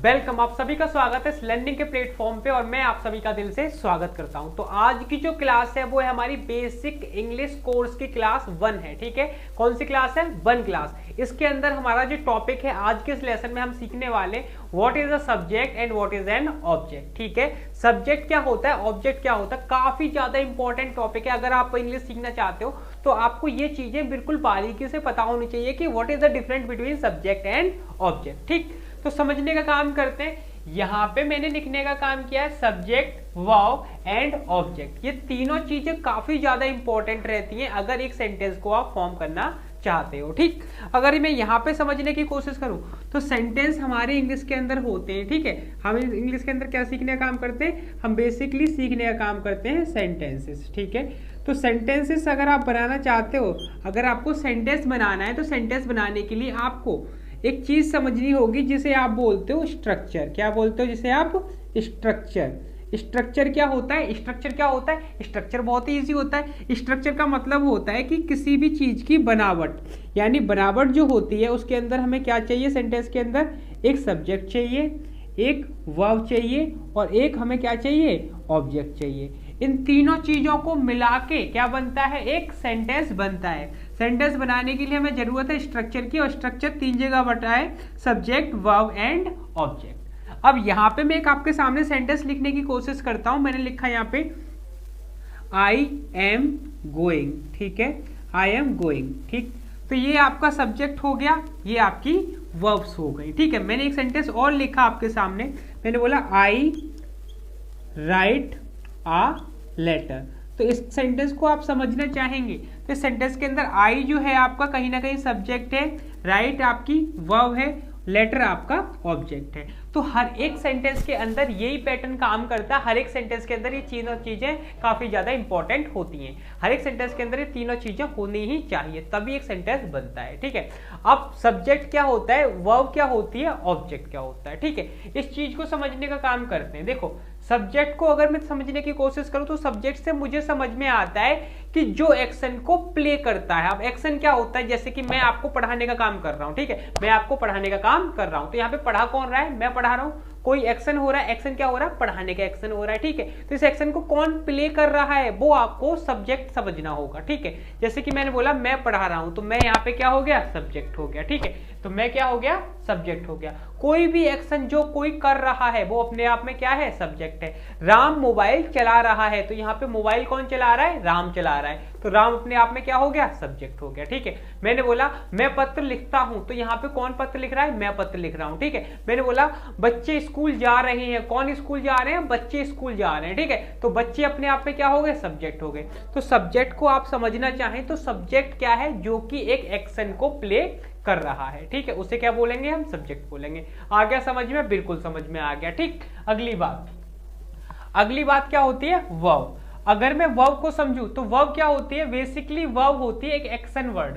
Welcome, आप सभी का स्वागत है इस लर्निंग के प्लेटफॉर्म पे और मैं आप सभी का दिल से स्वागत करता हूं। तो आज की जो क्लास है वो है हमारी बेसिक इंग्लिश कोर्स की क्लास 1 है। ठीक है, कौन सी क्लास है? 1 क्लास। इसके अंदर हमारा जो टॉपिक है आज के इस लेसन में हम सीखने वाले what is a subject and what is an object. ठीक है, सब्जेक्ट क्या होता है, ऑब्जेक्ट क्या होता है, काफी ज्यादा इंपॉर्टेंट टॉपिक है। अगर आप इंग्लिश सीखना चाहते हो तो आपको ये चीजें बिल्कुल बारीकी से पता होनी चाहिए कि what is the difference between subject and object. ठीक, तो समझने का काम करते हैं। यहां पे मैंने लिखने का काम किया है सब्जेक्ट, वर्ब एंड ऑब्जेक्ट। ये तीनों चीजें काफी ज्यादा इंपॉर्टेंट रहती हैं अगर एक सेंटेंस को आप फॉर्म करना चाहते हो। ठीक, अगर मैं यहाँ पे समझने की कोशिश करूं तो सेंटेंस हमारे इंग्लिश के अंदर होते हैं। ठीक है, हम इंग्लिश के अंदर क्या सीखने का काम करते हैं? हम बेसिकली सीखने का काम करते हैं सेंटेंसेस। ठीक है, तो सेंटेंसेस अगर आप बनाना चाहते हो, अगर आपको सेंटेंस बनाना है तो सेंटेंस बनाने के लिए आपको एक चीज समझनी होगी जिसे आप बोलते हो स्ट्रक्चर। क्या बोलते हो? जिसे आप स्ट्रक्चर। स्ट्रक्चर क्या होता है? स्ट्रक्चर क्या होता है? स्ट्रक्चर बहुत ही इजी होता है। स्ट्रक्चर का मतलब होता है कि किसी भी चीज की बनावट, यानी बनावट जो होती है उसके अंदर हमें क्या चाहिए? सेंटेंस के अंदर एक सब्जेक्ट चाहिए, एक वर्ब चाहिए और एक हमें क्या चाहिए? ऑब्जेक्ट चाहिए। इन तीनों चीजों को मिला के क्या बनता है? एक सेंटेंस बनता है। सेंटेंस बनाने के लिए हमें जरूरत है स्ट्रक्चर की, और स्ट्रक्चर 3 जगह बटा है, सब्जेक्ट, वर्ब एंड ऑब्जेक्ट। अब यहाँ पे मैं एक आपके सामने सेंटेंस लिखने की कोशिश करता हूं। मैंने लिखा यहाँ पे आई एम गोइंग। ठीक है, आई एम गोइंग। ठीक, तो ये आपका सब्जेक्ट हो गया, ये आपकी वर्ब्स हो गई। ठीक है, मैंने एक सेंटेंस और लिखा आपके सामने। मैंने बोला आई राइट आ लेटर। तो इस सेंटेंस को आप समझना चाहेंगे तो इस सेंटेंस के अंदर आई जो है आपका कहीं ना कहीं सब्जेक्ट है, राइट आपकी वर्ब है, लेटर आपका ऑब्जेक्ट है। तो हर एक सेंटेंस के अंदर यही पैटर्न काम करता है। हर एक सेंटेंस के अंदर ये तीनों चीजें काफी ज्यादा इंपॉर्टेंट होती हैं। हर एक सेंटेंस के अंदर ये तीनों चीजें होनी ही चाहिए, तभी एक सेंटेंस बनता है। ठीक है, अब सब्जेक्ट क्या होता है, वर्ब क्या होती है, ऑब्जेक्ट क्या होता है। ठीक है, इस चीज को समझने का काम करते हैं। देखो, सब्जेक्ट को अगर मैं समझने की कोशिश करूं तो सब्जेक्ट से मुझे समझ में आता है कि जो एक्शन को प्ले करता है। अब एक्शन क्या होता है? जैसे कि मैं आपको पढ़ाने का काम कर रहा हूं। ठीक है, मैं आपको पढ़ाने का काम कर रहा हूं, तो यहाँ पे पढ़ा कौन रहा है? मैं पढ़ा रहा हूं। कोई एक्शन हो रहा है, एक्शन क्या हो रहा है? पढ़ाने का एक्शन हो रहा है। ठीक है, तो इस एक्शन को कौन प्ले कर रहा है वो आपको सब्जेक्ट समझना होगा। ठीक है, जैसे कि मैंने बोला मैं पढ़ा रहा हूं, तो मैं यहाँ पे क्या हो गया? सब्जेक्ट हो गया। ठीक है, तो मैं क्या हो गया? सब्जेक्ट हो गया। कोई भी एक्शन जो कोई कर रहा है वो अपने आप में क्या है? सब्जेक्ट है। राम मोबाइल चला रहा है, तो यहाँ पे मोबाइल कौन चला रहा है? राम चला रहा है, तो राम अपने आप में क्या हो गया? सब्जेक्ट हो गया। ठीक है, मैंने बोला मैं पत्र लिखता हूं, तो यहाँ पे कौन पत्र लिख रहा है? मैं पत्र लिख रहा हूं। ठीक है, मैंने बोला बच्चे स्कूल जा रहे हैं, कौन स्कूल जा रहे हैं? बच्चे स्कूल जा रहे हैं। ठीक है, तो बच्चे अपने आप में क्या हो गए? सब्जेक्ट हो गए। तो सब्जेक्ट को आप समझना चाहें तो सब्जेक्ट क्या है? जो कि एक एक्शन को प्ले कर रहा है। ठीक है, उसे क्या बोलेंगे? हम सब्जेक्ट बोलेंगे। आ गया समझ में? बिल्कुल समझ में आ गया। ठीक, अगली बात क्या होती है? वर्ब। अगर मैं वर्ब को समझूं तो वर्ब क्या होती है? बेसिकली वर्ब होती है एक एक्शन वर्ड।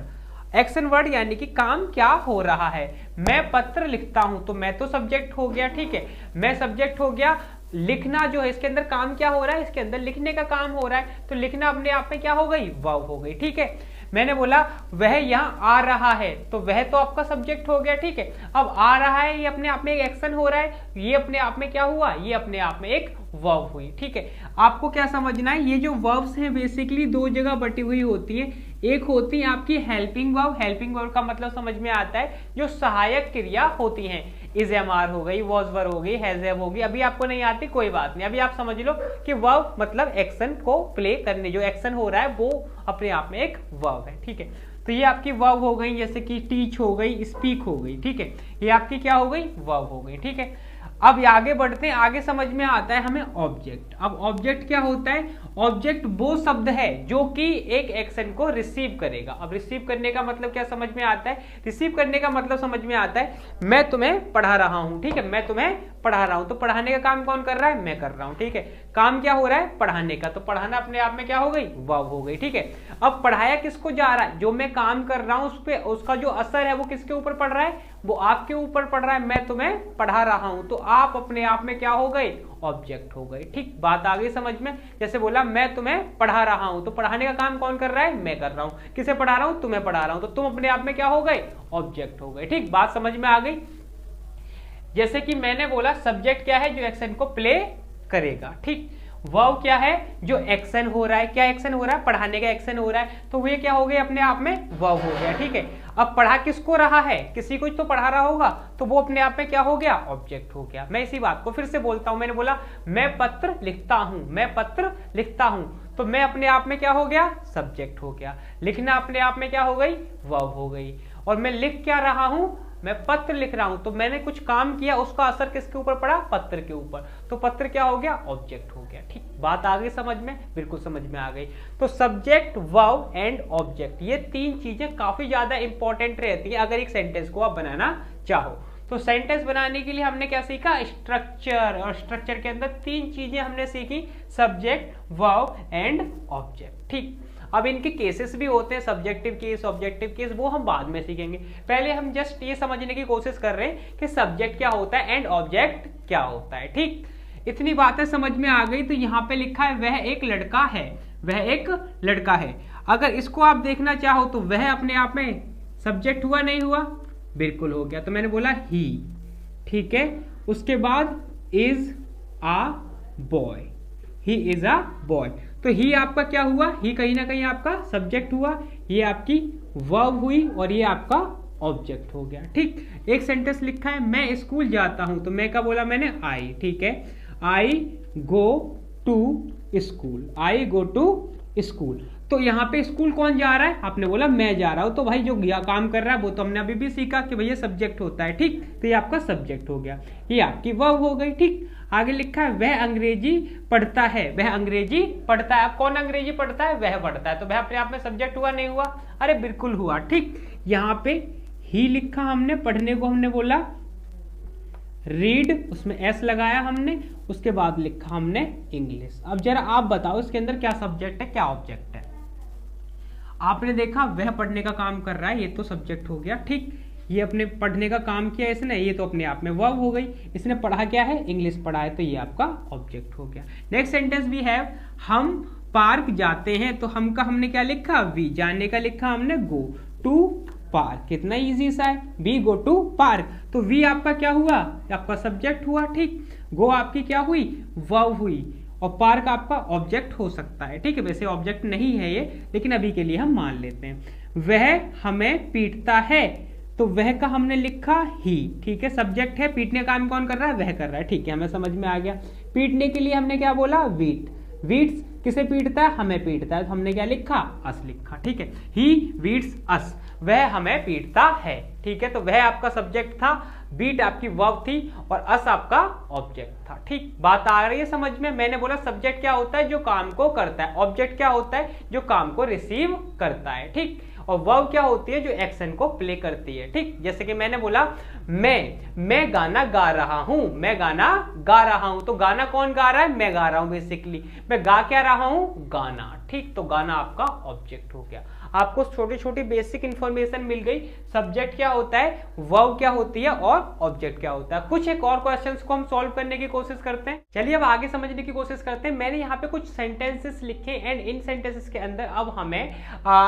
एक्शन वर्ड यानी कि काम क्या हो रहा है। मैं पत्र लिखता हूं, तो मैं तो सब्जेक्ट हो गया। ठीक है, मैं सब्जेक्ट हो गया। लिखना जो है इसके अंदर काम क्या हो रहा है? इसके अंदर लिखने का काम हो रहा है, तो लिखना अपने आप में क्या हो गई? वर्ब हो गई। ठीक है, मैंने बोला वह यहाँ आ रहा है, तो वह तो आपका सब्जेक्ट हो गया। ठीक है, अब आ रहा है ये अपने आप में एक एक्शन हो रहा है, ये अपने आप में क्या हुआ? ये अपने आप में एक वर्ब हुई। ठीक है, आपको क्या समझना है? ये जो वर्ब्स हैं बेसिकली 2 जगह बटी हुई होती है। एक होती है आपकी हेल्पिंग वर्ब। हेल्पिंग वर्ब का मतलब समझ में आता है जो सहायक क्रिया होती हैं। इज एम आर हो गई, वॉज वर हो गई, हैज हैव हो गई। अभी आपको नहीं आती कोई बात नहीं, अभी आप समझ लो कि वर्ब मतलब एक्शन को प्ले करने, जो एक्शन हो रहा है वो अपने आप में एक वर्ब है। ठीक है, तो ये आपकी वर्ब हो गई, जैसे कि टीच हो गई, स्पीक हो गई। ठीक है, ये आपकी क्या हो गई? वर्ब हो गई। ठीक है, अब ये आगे बढ़ते हैं। आगे समझ में आता है हमें ऑब्जेक्ट। अब ऑब्जेक्ट क्या होता है? ऑब्जेक्ट वो शब्द है जो कि एक एक्शन को रिसीव करेगा। अब रिसीव करने का मतलब क्या समझ में आता है? रिसीव करने का मतलब समझ में आता है मैं तुम्हें पढ़ा रहा हूं। ठीक है, मैं तुम्हें पढ़ा रहा हूं, तो पढ़ाने का काम कौन कर रहा है? मैं कर रहा हूं। ठीक है, काम क्या हो रहा है? पढ़ाने का, तो पढ़ाना अपने आप में क्या हो गई? वर्ब हो गई। ठीक है, अब पढ़ाया किसको जा रहा है? जो मैं काम कर रहा हूं उस पे उसका जो असर है वो किसके ऊपर पड़ रहा है? वो आपके ऊपर पड़ रहा है। मैं तुम्हें पढ़ा रहा हूं, तो आप अपने आप में क्या हो गए? ऑब्जेक्ट हो गए। ठीक, बात आ गई समझ में? जैसे बोला मैं तुम्हें पढ़ा रहा हूं, तो पढ़ाने का काम कौन कर रहा है? मैं कर रहा हूं। किसे पढ़ा रहा हूं? तुम्हें पढ़ा रहा हूं, तो तुम अपने आप में क्या हो गए? ऑब्जेक्ट हो गए। ठीक, बात समझ में आ गई? जैसे कि मैंने बोला सब्जेक्ट क्या है, जो एक्शन को प्ले करेगा, ठीक। वर्ब क्या है, जो एक्शन हो रहा है, क्या एक्शन हो रहा है, पढ़ाने का एक्शन हो रहा है, तो वे क्या हो गए अपने आप में वर्ब हो गया, ठीक है। अब पढ़ा किसको रहा है, किसी को तो पढ़ा रहा होगा, तो वो अपने आप में क्या हो गया, ऑब्जेक्ट हो गया। मैं इसी बात को फिर से बोलता हूं, मैंने बोला मैं पत्र लिखता हूं, मैं पत्र लिखता हूं, तो मैं अपने आप में क्या हो गया, सब्जेक्ट हो गया। लिखना अपने आप में क्या हो गई, वर्ब हो गई। और मैं लिख क्या रहा हूं, मैं पत्र लिख रहा हूं, तो मैंने कुछ काम किया, उसका असर किसके ऊपर पड़ा, पत्र के ऊपर, तो पत्र क्या हो गया, ऑब्जेक्ट हो गया, ठीक। बात आ गई समझ में, बिल्कुल समझ में आ गई। तो सब्जेक्ट, वर्ब एंड ऑब्जेक्ट, ये तीन चीजें काफी ज्यादा इंपॉर्टेंट रहती है अगर एक सेंटेंस को आप बनाना चाहो। तो सेंटेंस बनाने के लिए हमने क्या सीखा, स्ट्रक्चर, और स्ट्रक्चर के अंदर तीन चीजें हमने सीखी, सब्जेक्ट, वर्ब एंड ऑब्जेक्ट, ठीक। अब इनके केसेस भी होते हैं, सब्जेक्टिव केस, ऑब्जेक्टिव केस, वो हम बाद में सीखेंगे। पहले हम जस्ट ये समझने की कोशिश कर रहे हैं कि सब्जेक्ट क्या होता है एंड ऑब्जेक्ट क्या होता है, ठीक। इतनी बातें समझ में आ गई। तो यहाँ पे लिखा है वह एक लड़का है, वह एक लड़का है। अगर इसको आप देखना चाहो तो वह अपने आप में सब्जेक्ट हुआ, नहीं हुआ, बिल्कुल हो गया। तो मैंने बोला ही, ठीक है। उसके बाद is uh boy, he is a boy, तो ही आपका क्या हुआ, ही कहीं ना कहीं आपका सब्जेक्ट हुआ, ये आपकी वर्ब हुई और ये आपका ऑब्जेक्ट हो गया, ठीक। एक सेंटेंस लिखा है मैं स्कूल जाता हूं, तो मैं क्या बोला मैंने, आई, ठीक है। I go to school, I go to school. तो यहाँ पे स्कूल कौन जा रहा है, आपने बोला मैं जा रहा हूं, तो भाई जो काम कर रहा है वो तो हमने अभी भी सीखा कि भैया सब्जेक्ट होता है, ठीक। तो ये आपका सब्जेक्ट हो गया, ये आपकी वर्ब हो गई, ठीक। आगे लिखा है वह अंग्रेजी पढ़ता है, वह अंग्रेजी पढ़ता है। अब कौन अंग्रेजी पढ़ता है, वह पढ़ता है, तो वह अपने आप में सब्जेक्ट हुआ, नहीं हुआ, अरे बिल्कुल हुआ, ठीक। यहाँ पे ही लिखा हमने, पढ़ने को हमने बोला रीड, उसमें एस लगाया हमने, उसके बाद लिखा हमने इंग्लिश। अब जरा आप बताओ इसके अंदर क्या सब्जेक्ट है, क्या ऑब्जेक्ट है। आपने देखा वह पढ़ने का काम कर रहा है, ये तो सब्जेक्ट हो गया, ठीक। ये अपने पढ़ने का काम किया इसने, ये तो अपने आप में वर्ब हो गई। इसने पढ़ा क्या है, इंग्लिश पढ़ा है, तो ये आपका ऑब्जेक्ट हो गया। नेक्स्ट सेंटेंस भी है हम पार्क जाते हैं, तो हम का हमने क्या लिखा, वी, जाने का लिखा हमने गो टू पार्क, कितना इजी सा है, वी गो टू पार्क, तो वी आपका क्या हुआ, आपका सब्जेक्ट हुआ, ठीक। गो आपकी क्या हुई, वर्ब हुई, और पार्क आपका ऑब्जेक्ट हो सकता है, ठीक है। वैसे ऑब्जेक्ट नहीं है ये, लेकिन अभी के लिए हम मान लेते हैं। वह हमें पीटता है, तो वह का हमने लिखा ही, ठीक है, सब्जेक्ट है, पीटने का काम कौन कर रहा है, वह कर रहा है, ठीक है, हमें समझ में आ गया। पीटने के लिए हमने क्या बोला, वीट, वीट्स किसे पीटता है, हमें पीटता है, तो हमने क्या लिखा, अस लिखा, ठीक है। ही वीट्स अस, वह हमें पीटता है, ठीक है। तो वह आपका सब्जेक्ट था, बीट आपकी वर्ब थी, और अस आपका ऑब्जेक्ट था, ठीक। बात आ रही है समझ में। मैंने बोला सब्जेक्ट क्या होता है, जो काम को करता है, ऑब्जेक्ट क्या होता है, जो काम को रिसीव करता है, ठीक। और वर्ब क्या होती है, जो एक्शन को प्ले करती है, ठीक। जैसे कि मैंने बोला मैं गाना गा रहा हूं, मैं गाना गा रहा हूं, तो गाना कौन गा रहा है, मैं गा रहा हूं, बेसिकली मैं गा क्या रहा हूं, गाना, ठीक। तो गाना आपका ऑब्जेक्ट हो गया। आपको छोटी छोटी बेसिक इंफॉर्मेशन मिल गई, सब्जेक्ट क्या होता है, वर्ब क्या होती है, और ऑब्जेक्ट क्या होता है। कुछ एक और क्वेश्चंस को हम सॉल्व करने की कोशिश करते हैं। चलिए अब आगे समझने की कोशिश करते हैं। मैंने यहाँ पे कुछ सेंटेंसेस लिखे एंड इन सेंटेंसेस के अंदर अब हमें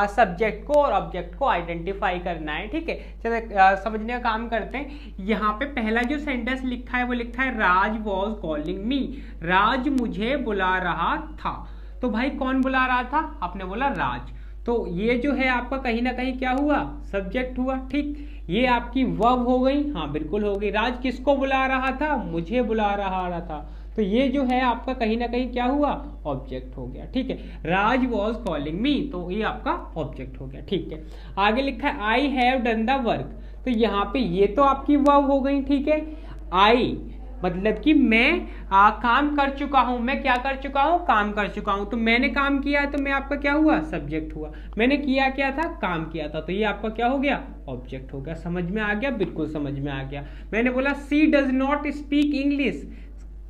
सब्जेक्ट को और ऑब्जेक्ट को आइडेंटिफाई करना है, ठीक है। चलिए समझने का काम करते हैं। यहाँ पे पहला जो सेंटेंस लिखा है वो लिखा है राज वॉज कॉलिंग मी, राज मुझे बुला रहा था। तो भाई कौन बुला रहा था, आपने बोला राज, तो ये जो है आपका कहीं ना कहीं क्या हुआ, सब्जेक्ट हुआ, ठीक। ये आपकी वर्ब हो गई, हाँ बिल्कुल हो गई। राज किसको बुला रहा था, मुझे बुला रहा था, तो ये जो है आपका कहीं ना कहीं क्या हुआ, ऑब्जेक्ट हो गया, ठीक है। राज वॉज कॉलिंग मी, तो ये आपका ऑब्जेक्ट हो गया, ठीक है। आगे लिखा है I have done the work, तो यहाँ पे ये तो आपकी वर्ब हो गई, ठीक है। आई मतलब कि मैं काम कर चुका हूं, मैं क्या कर चुका हूं, काम कर चुका हूं, तो मैंने काम किया है, तो मैं आपका क्या हुआ, सब्जेक्ट हुआ। मैंने किया क्या था, काम किया था, तो ये आपका क्या हो गया, ऑब्जेक्ट हो गया। समझ में आ गया, बिल्कुल समझ में आ गया। मैंने बोला सी डज नॉट स्पीक इंग्लिश,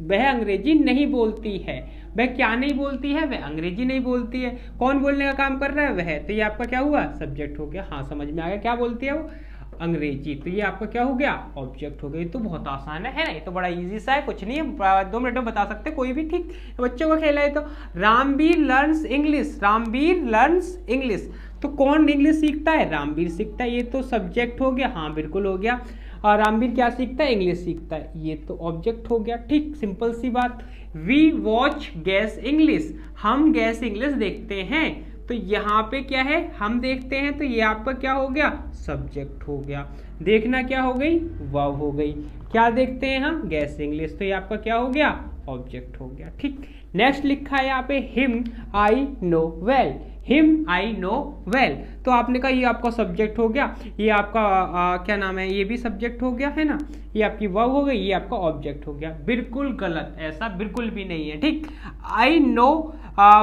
वह अंग्रेजी नहीं बोलती है, वह क्या नहीं बोलती है, वह अंग्रेजी नहीं बोलती है। कौन बोलने का काम कर रहा है, वह, तो ये आपका क्या हुआ, सब्जेक्ट हो गया। हाँ समझ में आ गया, क्या बोलती है वो, अंग्रेजी, तो ये आपका क्या हो गया, ऑब्जेक्ट हो गया। ये तो बहुत आसान है ना, ये तो बड़ा इजी सा है, कुछ नहीं है, 2 मिनट में बता सकते कोई भी, ठीक। बच्चों का खेला है। तो Ramveer learns English, Ramveer learns English, तो कौन इंग्लिश सीखता है, रामवीर सीखता है, ये तो सब्जेक्ट हो गया, हाँ बिल्कुल हो गया। और रामवीर क्या सीखता है, इंग्लिश सीखता है, ये तो ऑब्जेक्ट हो गया। ठीक, सिंपल सी बात। वी वॉच गैस इंग्लिश, हम गैस इंग्लिश देखते हैं, तो यहाँ पे क्या है, हम देखते हैं, तो ये आपका क्या हो गया, सब्जेक्ट हो गया। देखना क्या हो गई, वर्ब हो गई। क्या देखते हैं हम, गैस इंग्लिश, तो ये आपका क्या हो गया, ऑब्जेक्ट हो गया। ठीक, नेक्स्ट लिखा है यहाँ pay him I know well, him I know well, तो आपने कहा ये आपका सब्जेक्ट हो गया, ये आपका क्या नाम है, ये भी सब्जेक्ट हो गया है ना, ये आपकी वर्ब हो गई, ये आपका ऑब्जेक्ट हो गया। बिल्कुल गलत, ऐसा बिल्कुल भी नहीं है। ठीक, आई नो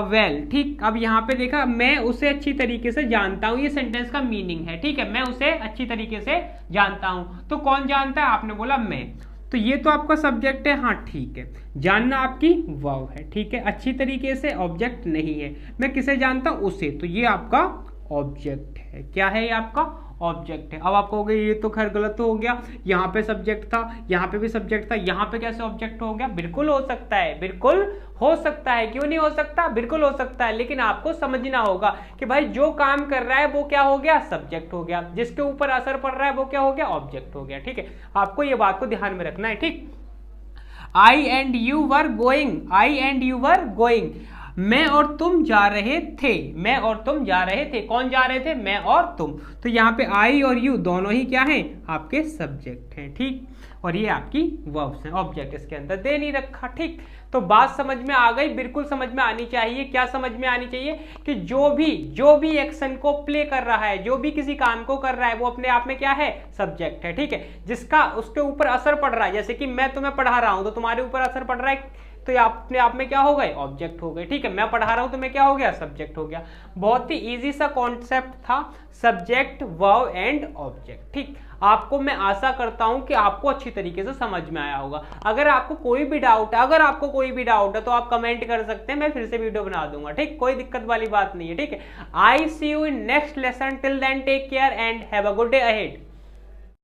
वेल। ठीक, अब यहाँ पे देखा, मैं उसे अच्छी तरीके से जानता हूँ, ये सेंटेंस का मीनिंग है। ठीक है, मैं उसे अच्छी तरीके से जानता हूँ, तो कौन जानता है, आपने बोला मैं, तो ये तो आपका सब्जेक्ट है। हाँ ठीक है, जानना आपकी वर्ब है। ठीक है, अच्छी तरीके से ऑब्जेक्ट नहीं है, मैं किसे जानता हूं, उसे, तो ये आपका ऑब्जेक्ट है। क्या है, ये आपका ऑब्जेक्ट है। अब आप कहोगे ये तो खैर गलत हो गया, यहाँ पे सब्जेक्ट था, यहाँ पे भी सब्जेक्ट था, यहाँ पे कैसे ऑब्जेक्ट हो गया। बिल्कुल हो सकता है, बिल्कुल हो सकता है, क्यों नहीं हो सकता, बिल्कुल हो सकता है, लेकिन आपको समझना होगा कि भाई जो काम कर रहा है वो क्या हो गया, सब्जेक्ट हो गया, जिसके ऊपर असर पड़ रहा है वो क्या हो गया, ऑब्जेक्ट हो गया। ठीक है, आपको ये बात को ध्यान में रखना है। ठीक, I and you were going, I and you were going, मैं और तुम जा रहे थे, मैं और तुम जा रहे थे, कौन जा रहे थे, मैं और तुम, तो यहाँ पे आई और यू दोनों ही क्या हैं, आपके सब्जेक्ट हैं। ठीक, और ये आपकी वर्ब्स हैं, ऑब्जेक्ट इसके अंदर दे नहीं रखा। ठीक, तो बात समझ में आ गई, बिल्कुल समझ में आनी चाहिए। क्या समझ में आनी चाहिए कि जो भी एक्शन को प्ले कर रहा है, जो भी किसी काम को कर रहा है, वो अपने आप में क्या है, सब्जेक्ट है। ठीक है, जिसका उसके ऊपर असर पड़ रहा है, जैसे कि मैं तुम्हें पढ़ा रहा हूं तो तुम्हारे ऊपर असर पड़ रहा है, तो ये अपने आप में क्या हो गए, ऑब्जेक्ट हो गए। ठीक है, मैं पढ़ा रहा हूं तो मैं क्या हो गया, सब्जेक्ट हो गया। बहुत ही इजी सा कॉन्सेप्ट था, सब्जेक्ट वर्ब एंड ऑब्जेक्ट। ठीक, आपको मैं आशा करता हूं कि आपको अच्छी तरीके से समझ में आया होगा। अगर आपको कोई भी डाउट है, तो आप कमेंट कर सकते हैं, मैं फिर से वीडियो बना दूंगा। ठीक, कोई दिक्कत वाली बात नहीं है। ठीक है, I see you in next lesson, till then take care and have a good day ahead.